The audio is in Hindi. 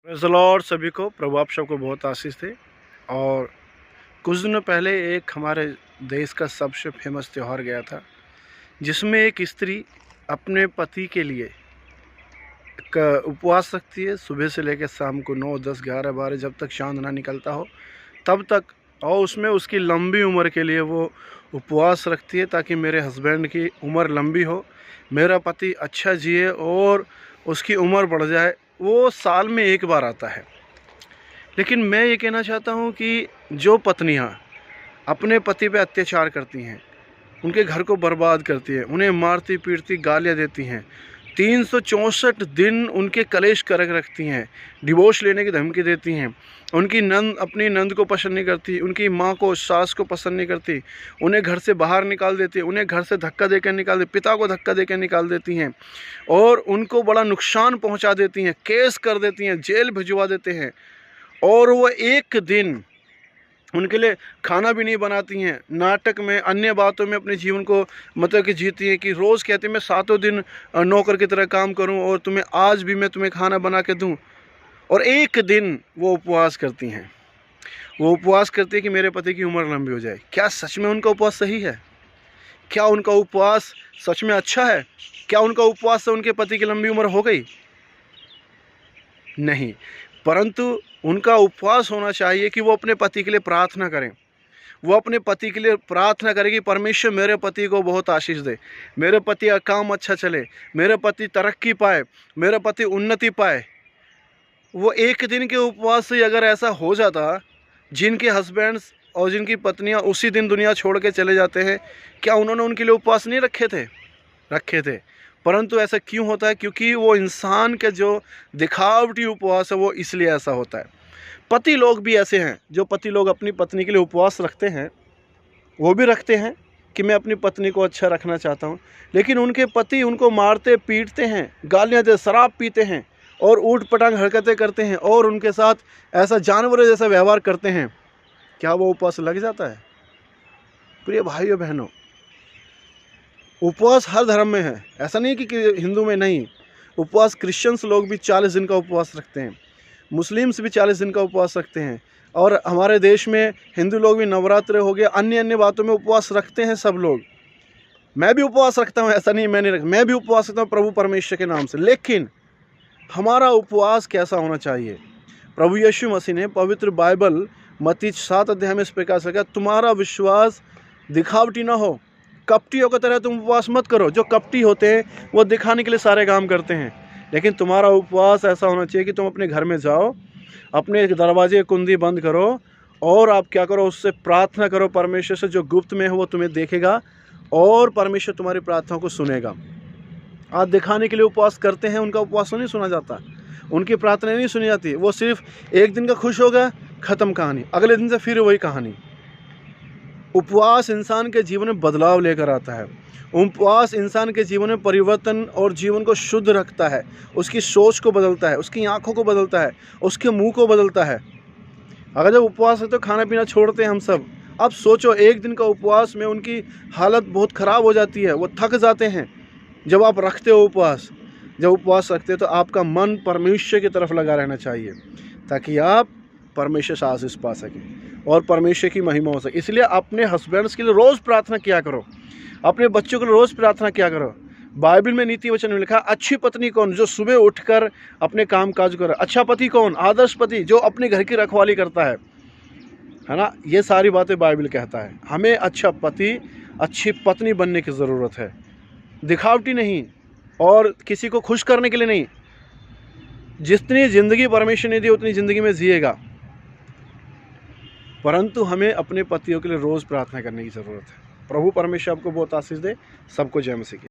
Praise the Lord. सभी को प्रभु आप सबको बहुत आशीष दे। और कुछ दिनों पहले एक हमारे देश का सबसे फेमस त्यौहार गया था, जिसमें एक स्त्री अपने पति के लिए उपवास रखती है, सुबह से लेकर शाम को 9, 10, 11, 12 जब तक चाँद ना निकलता हो तब तक। और उसमें उसकी लंबी उम्र के लिए वो उपवास रखती है, ताकि मेरे हस्बैंड की उम्र लंबी हो, मेरा पति अच्छा जिए और उसकी उम्र बढ़ जाए। वो साल में एक बार आता है। लेकिन मैं ये कहना चाहता हूँ कि जो पत्नियाँ अपने पति पे अत्याचार करती हैं, उनके घर को बर्बाद करती है, उन्हें मारती पीटती गालियाँ देती हैं, 364 दिन उनके कलेश कर रखती हैं, डिवोर्स लेने की धमकी देती हैं, उनकी नंद अपनी नंद को पसंद नहीं करती, उनकी माँ को सास को पसंद नहीं करती, उन्हें घर से बाहर निकाल देती, उन्हें घर से धक्का देकर निकाल देती, पिता को धक्का देकर निकाल देती हैं और उनको बड़ा नुकसान पहुँचा देती हैं, केस कर देती हैं, जेल भिजवा देते हैं। और वो एक दिन उनके लिए खाना भी नहीं बनाती हैं, नाटक में अन्य बातों में अपने जीवन को मतलब कि जीती हैं, कि रोज़ कहती हैं मैं 7 दिन नौकर की तरह काम करूं और तुम्हें आज भी मैं तुम्हें खाना बना के दूं। और एक दिन वो उपवास करती हैं। वो उपवास करती है कि मेरे पति की उम्र लंबी हो जाए। क्या सच में उनका उपवास सही है? क्या उनका उपवास सच में अच्छा है? क्या उनका उपवास से उनके पति की लंबी उम्र हो गई? नहीं, परंतु उनका उपवास होना चाहिए कि वो अपने पति के लिए प्रार्थना करें। वो अपने पति के लिए प्रार्थना करें कि परमेश्वर मेरे पति को बहुत आशीष दे, मेरे पति का काम अच्छा चले, मेरे पति तरक्की पाए, मेरा पति उन्नति पाए। वो एक दिन के उपवास से अगर ऐसा हो जाता, जिनके हस्बैंड्स और जिनकी पत्नियां उसी दिन दुनिया छोड़ के चले जाते हैं, क्या उन्होंने उनके लिए उपवास नहीं रखे थे? रखे थे। परंतु ऐसा क्यों होता है? क्योंकि वो इंसान के जो दिखावटी उपवास है वो इसलिए ऐसा होता है। पति लोग भी ऐसे हैं, जो पति लोग अपनी पत्नी के लिए उपवास रखते हैं, वो भी रखते हैं कि मैं अपनी पत्नी को अच्छा रखना चाहता हूँ, लेकिन उनके पति उनको मारते पीटते हैं, गालियाँ दे, शराब पीते हैं और ऊट पटांग हरकतें करते हैं और उनके साथ ऐसा जानवरों जैसा व्यवहार करते हैं। क्या वो उपवास लग जाता है? प्रिय भाइयों बहनों, उपवास हर धर्म में है, ऐसा नहीं कि हिंदू में नहीं। उपवास क्रिश्चियंस लोग भी 40 दिन का उपवास रखते हैं, मुस्लिम्स भी 40 दिन का उपवास रखते हैं, और हमारे देश में हिंदू लोग भी नवरात्र हो गया, अन्य बातों में उपवास रखते हैं सब लोग। मैं भी उपवास रखता हूँ, ऐसा नहीं मैं भी उपवास रखता हूँ प्रभु परमेश्वर के नाम से। लेकिन हमारा उपवास कैसा होना चाहिए? प्रभु यीशु मसीह ने पवित्र बाइबल मत्ती 7 अध्याय में इस प्रकार से कहा, तुम्हारा विश्वास दिखावटी ना हो, कपटियों की तरह तुम उपवास मत करो। जो कपटी होते हैं वो दिखाने के लिए सारे काम करते हैं, लेकिन तुम्हारा उपवास ऐसा होना चाहिए कि तुम अपने घर में जाओ, अपने दरवाजे कुंडी बंद करो और आप क्या करो, उससे प्रार्थना करो परमेश्वर से। जो गुप्त में है वो तुम्हें देखेगा और परमेश्वर तुम्हारी प्रार्थनाओं को सुनेगा। आज दिखाने के लिए उपवास करते हैं, उनका उपवास नहीं सुना जाता, उनकी प्रार्थना नहीं सुनी जाती। वो सिर्फ एक दिन का खुश होगा, ख़त्म कहानी, अगले दिन से फिर वही कहानी। उपवास इंसान के जीवन में बदलाव लेकर आता है। उपवास इंसान के जीवन में परिवर्तन और जीवन को शुद्ध रखता है, उसकी सोच को बदलता है, उसकी आंखों को बदलता है, उसके मुंह को बदलता है। अगर जब उपवास है तो खाना पीना छोड़ते हैं हम सब। अब सोचो, एक दिन का उपवास में उनकी हालत बहुत ख़राब हो जाती है, वो थक जाते हैं। जब आप रखते हो उपवास, जब उपवास रखते हो तो आपका मन परमेश्वर की तरफ लगा रहना चाहिए, ताकि आप परमेश्वर से आशीष पा सकें और परमेश्वर की महिमा हो सके। इसलिए अपने हस्बैंड्स के लिए रोज़ प्रार्थना किया करो, अपने बच्चों के लिए रोज़ प्रार्थना किया करो। बाइबल में नीति वचन में लिखा, अच्छी पत्नी कौन? जो सुबह उठकर अपने काम काज करे। अच्छा पति कौन? आदर्श पति, जो अपने घर की रखवाली करता है ना। ये सारी बातें बाइबल कहता है। हमें अच्छा पति, अच्छी पत्नी बनने की ज़रूरत है, दिखावटी नहीं और किसी को खुश करने के लिए नहीं। जितनी ज़िंदगी परमेश्वर ने दी उतनी ज़िंदगी में जिएगा, परंतु हमें अपने पतियों के लिए रोज़ प्रार्थना करने की ज़रूरत है। प्रभु परमेश्वर आपको बहुत आशीष दे। सबको जय मसीह की।